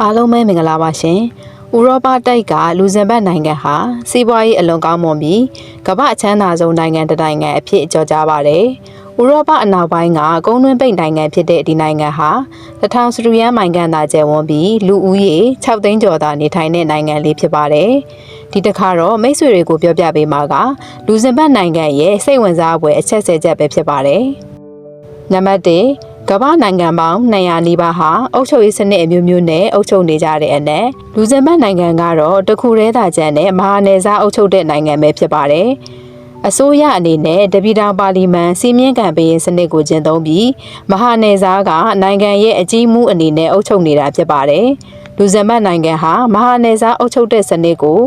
အားလုံးပဲမင်္ဂလာပါရှင်။ဥရောပတိုက်ကလူဇင်ဘတ်နိုင်ငံဟာစီးပွားရေးအလွန်ကောင်းမွန်ပြီးကမ္ဘာအချမ်းသာဆုံးနိုင်ငံတစ်နိုင်ငံအဖြစ်ကြော်ကြားပါတယ်။ဥရောပအနောက်ပိုင်းကကုန်းတွင်းပိတ်နိုင်ငံဖြစ်တဲ့ဒီနိုင်ငံဟာ1000 စတုရန်းမိုင်ခန့်သာကျယ်ဝန်းပြီးလူဦးရေ6သိန်းကျော်သာနေထိုင်တဲ့နိုင်ငံလေးဖြစ်ပါတယ်။ဒီတစ်ခါတော့မိတ်ဆွေတွေကိုပြောပြပေးမှာကလူဇင်ဘတ်နိုင်ငံရဲ့စိတ်ဝင်စားဖွယ်အချက်10ချက်ပဲဖြစ်ပါတယ်။နံပါတ်1ကမ္ဘာနိုင်ငံပေါင်း200နီးပါးဟာအုပ်ချုပ်ရေးစနစ်အမျိုးမျိုးနဲ့အုပ်ချုပ်နေကြတဲ့အနက်လူဇင်ဘတ်နိုင်ငံကတော့တခုတည်းသာကျန်တဲ့မဟာနယ်စားအုပ်ချုပ်တဲ့နိုင်ငံပဲဖြစ်ပါတယ်။အစိုးရအနေနဲ့တပြည်ထောင်ပါလီမန်စီမင်းကံပေးစနစ်ကိုကျင့်သုံးပြီးမဟာနယ်စားကနိုင်ငံရဲ့အကြီးအမှုအနေနဲ့အုပ်ချုပ်နေတာဖြစ်ပါတယ်။လူဇင်ဘတ်နိုင်ငံဟာမဟာနယ်စားအုပ်ချုပ်တဲ့စနစ်ကို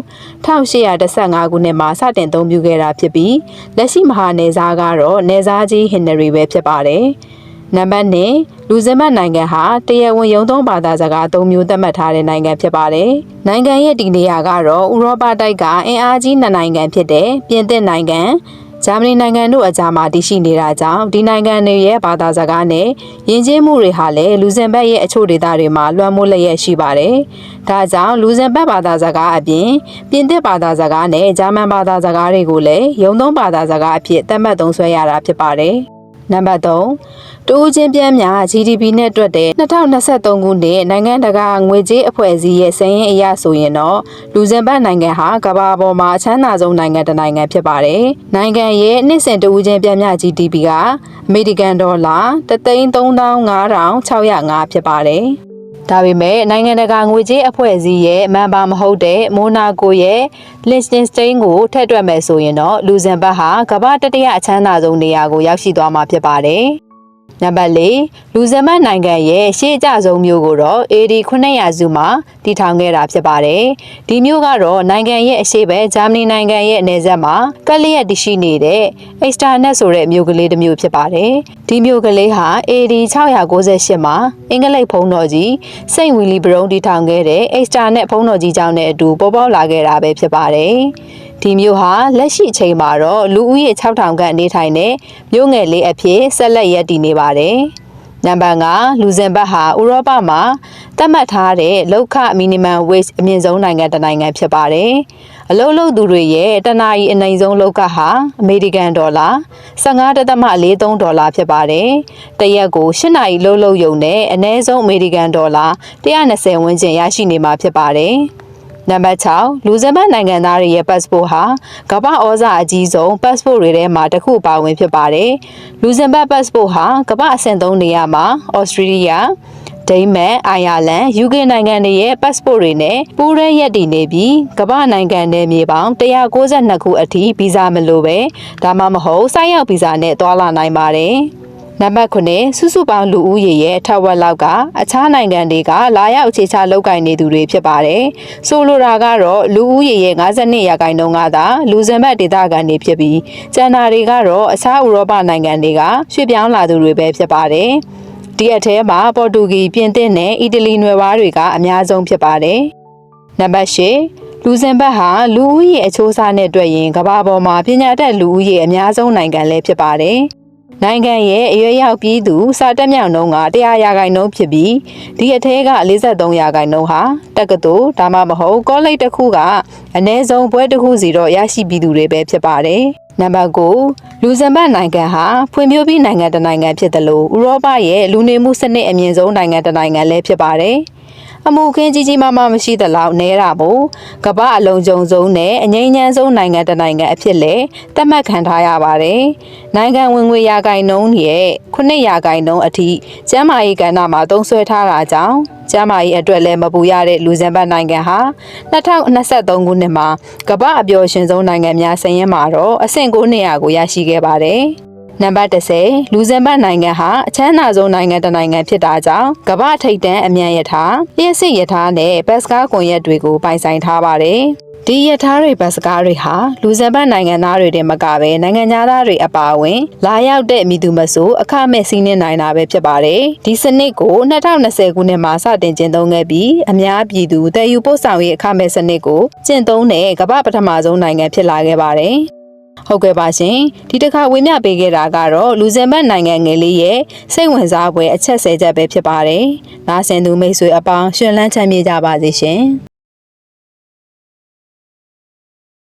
1815ခုနှစ်မှာစတင်အသုံးပြုခဲ့တာဖြစ်ပြီးလက်ရှိမဟာနယ်စားကတော့နယ်စားကြီးဟင်နရီပဲဖြစ်ပါတယ်။နံပါတ်2လူဇင်ဘတ်နိုင်ငံဟာတရားဝင်ရုံးသုံးဘာသာစကား3မျိုးသတ်မှတ်ထားတဲ့နိုင်ငံဖြစ်ပါတယ်။နိုင်ငံရဲ့ဒီနေရာကတော့ဥရောပတိုက်ကအင်အားကြီး2နိုင်ငံဖြစ်တဲ့ပြင်သစ်နိုင်ငံဂျာမနီနိုင်ငံတို့အကြားမှာတည်ရှိနေတာကြောင့်ဒီနိုင်ငံတွေရဲ့ဘာသာစကားနဲ့ယဉ်ကျေးမှုတွေဟာလည်းလူဇင်ဘတ်ရဲ့အချို့ဒေသတွေမှာလွှမ်းမိုးလျက်ရှိပါတယ်။ဒါကြောင့်လူဇင်ဘတ်ဘာသာစကားအပြင်ပြင်သစ်ဘာသာစကားနဲ့ဂျာမန်ဘာသာစကားတွေကိုလည်းရုံးသုံးဘာသာစကားအဖြစ်သတ်မှတ်သုံးစွဲရတာဖြစ်ပါတယ်။နံပါတ်3တိုးချင်းပြန်းများ GDP နဲ့တွက်တဲ့2023ခုနှစ်နိုင်ငံတကာငွေကြေးအဖွဲ့အစည်းရဲ့စာရင်းအရဆိုရင်တော့လူဇင်ဘတ်နိုင်ငံဟာကမ္ဘာပေါ်မှာအချမ်းသာဆုံးနိုင်ငံတစ်နိုင်ငံဖြစ်ပါတယ်။နိုင်ငံရဲ့နှစ်စဉ်တိုးချင်းပြန်းများ GDP ကအမေရိကန်ဒေါ်လာ135,605ဖြစ်ပါတယ်။ဒါပေမဲ့နိုင်ငံတကာငွေကြေးအဖွဲ့အစည်းရဲ့မန်ပါမဟုတ်တဲ့မိုနာကိုရဲ့လစ်တင်စတိန်ကိုထည့်တွက်မယ်ဆိုရင်တော့လူဇင်ဘတ်ဟာကမ္ဘာတတိယအချမ်းသာဆုံးနေရာကိုရောက်ရှိသွားမှာဖြစ်ပါတယ်။နံပါတ်4လူဇင်ဘတ်နိုင်ငံရဲ့ရှေ့အကျဆုံးမြို့ကိုတော့ AD 900စုမှာတည်ထောင်ခဲ့တာဖြစ်ပါတယ်။ဒီမြို့ကတော့နိုင်ငံရဲ့အရှေ့ဘက်ဂျာမနီနိုင်ငံရဲ့နယ်စပ်မှာကပ်လျက်တည်ရှိနေတဲ့ Externet ဆိုတဲ့မြို့ကလေးတစ်မြို့ဖြစ်ပါတယ်။ဒီမြို့ကလေးဟာ AD 698မှာအင်္ဂလိပ်ဘုံတော်ကြီးစိန့်ဝီလီဘရုံတည်ထောင်ခဲ့တဲ့ Externet ဘုံတော်ကြီးကျောင်းနဲ့အတူပေါ်ပေါက်လာခဲ့တာပဲဖြစ်ပါတယ်။ဒီမြို့ဟာလက်ရှိအချိန်မှာတော့လူဦးရေ6000ခန့်နေထိုင်တဲ့မြို့ငယ်လေးအဖြစ်ဆက်လက်ရပ်တည်နေပါတယ်။နံပါတ်5လူဇင်ဘတ်ဟာဥရောပမှာသတ်မှတ်ထားတဲ့လောက်ခ minimum wage အမြင့်ဆုံးနိုင်ငံတစ်နိုင်ငံဖြစ်ပါတယ်။အလုပ်လုပ်သူတွေရဲ့တနာရီအနိုင်ဆုံးလောက်ခဟာအမေရိကန်ဒေါ်လာ15.43ဒေါ်လာဖြစ်ပါတယ်။တရက်ကို8နာရီလုပ်ရုံနဲ့အနည်းဆုံးအမေရိကန်ဒေါ်လာ120ဝန်းကျင်ရရှိနေမှာဖြစ်ပါတယ်။နံပါတ်6လူဇင်ဘတ်နိုင်ငံသားတွေရဲ့ passport ဟာကမ္ဘာဩဇာအကြီးဆုံး passport တွေထဲမှာတစ်ခုပါဝင်ဖြစ်ပါတယ်။လူဇင်ဘတ် passport ဟာကမ္ဘာအဆင့်3နေရာမှာ Australia ဒိန်းမတ်၊အိုင်ယာလန်၊ UK နိုင်ငံတွေရဲ့ passport တွေနဲ့ပူးရဲရပ်တည်နေပြီးကမ္ဘာနိုင်ငံနယ်မြေပေါင်း192ခုအထိဗီဇာမလိုပဲဒါမှမဟုတ်ဆိုက်ရောက်ဗီဇာနဲ့သွားလာနိုင်ပါတယ်။နံပါတ်9စုစုပေါင်းလူဦးရေရဲ့ထက်ဝက်လောက်ကအခြားနိုင်ငံတွေကလာရောက်အခြေချလုပ်ကိုင်နေသူတွေဖြစ်ပါတယ်။ဆိုလိုတာကတော့လူဦးရေရဲ့52%ကသာလူဇင်ဘတ်ဒေသခံတွေဖြစ်ပြီးကျန်တာတွေကတော့အခြားဥရောပနိုင်ငံတွေကရွှေ့ပြောင်းလာသူတွေပဲဖြစ်ပါတယ်။ဒီအထဲမှာပေါ်တူဂီပြင်သစ်နဲ့အီတလီနွယ်ဖွားတွေကအများဆုံးဖြစ်ပါတယ်။နံပါတ်10လူဇင်ဘတ်ဟာလူဦးရေအချိုးအစားနဲ့တွေ့ရင်ကမ္ဘာပေါ်မှာပညာတတ်လူဦးရေအများဆုံးနိုင်ငံလည်းဖြစ်ပါတယ်။နိုင်ငံရဲ့အရွယ်ရောက်ပြည်သူစာတက်မြောက်နှုန်းက100%ဖြစ်ပြီးဒီအထက်က43%ဟာတက္ကသိုလ်ဒါမှမဟုတ်ကောလိပ်တစ်ခုကအနည်းဆုံးဘွဲ့တစ်ခုစီတော့ရရှိပြီးသူတွေပဲဖြစ်ပါတယ်။နံပါတ်9လူဇင်ဘတ်နိုင်ငံဟာဖွံ့ဖြိုးပြီးနိုင်ငံတစ်နိုင်ငံဖြစ်တယ်လို့ဥရောပရဲ့လူနေမှုစနစ်အမြင့်ဆုံးနိုင်ငံတစ်နိုင်ငံလည်းဖြစ်ပါတယ်။အမှုခင်းကြီးကြီးမားမားမရှိသလောက်နဲတာမို့ကမ္ဘာအလုံးစုံဆုံးနဲ့အငြိမ်းချမ်းဆုံးနိုင်ငံတစ်နိုင်ငံအဖြစ်လဲသတ်မှတ်ခံထားရပါတယ်။နိုင်ငံဝင်ငွေရာခိုင်နှုန်းရဲ့9%အထိကျန်းမာရေးကဏ္ဍမှာသုံးစွဲထားတာကြောင့်ကျန်းမာရေးအတွက်လည်းမပူရတဲ့လူဇင်ဘတ်နိုင်ငံဟာ2023ခုနှစ်မှာကမ္ဘာအပျော်ရှင်ဆုံးနိုင်ငံများစာရင်းမှာတော့အဆင့်9နေရာကိုရရှိခဲ့ပါတယ်။နံပါတ်10လူဇင်ဘတ်နိုင်ငံဟာအချမ်းသာဆုံးနိုင်ငံတစ်နိုင်ငံဖြစ်တာကြောင့်ကမ္ဘာထိပ်တန်းအမြန်ရထားလျှက်စစ်ရထားနဲ့ဘတ်စကားကွန်ရက်တွေကိုပိုင်ဆိုင်ထားပါတယ်။ဒီရထားတွေဘတ်စကားတွေဟာလူဇင်ဘတ်နိုင်ငံသားတွေတင်မကပဲနိုင်ငံသားတွေအပါအဝင်လာရောက်တဲ့မိသူမဆိုအခမဲ့စီးနှင်းနိုင်တာပဲဖြစ်ပါတယ်။ဒီစနစ်ကို2020ခုနှစ်မှာစတင်ကျင့်သုံးခဲ့ပြီးအများပြည်သူတည်ယူပို့ဆောင်ရေးအခမဲ့စနစ်ကိုကျင့်သုံးတဲ့ကမ္ဘာပထမဆုံးနိုင်ငံဖြစ်လာခဲ့ပါတယ်။ ဟုတ်ကဲ့ပါရှင်ဒီတစ်ခါဝေမျှပေးခဲ့တာကတော့လူဇင်ဘတ်နိုင်ငံငယ်လေးရဲ့စိတ်ဝင်စားဖွယ်အချက်10ချက်ပဲဖြစ်ပါတယ်နားဆင်သူမိတ်ဆွေအပေါင်းရှင်လန်းချမ်းမြေ့ကြပါစေရှင်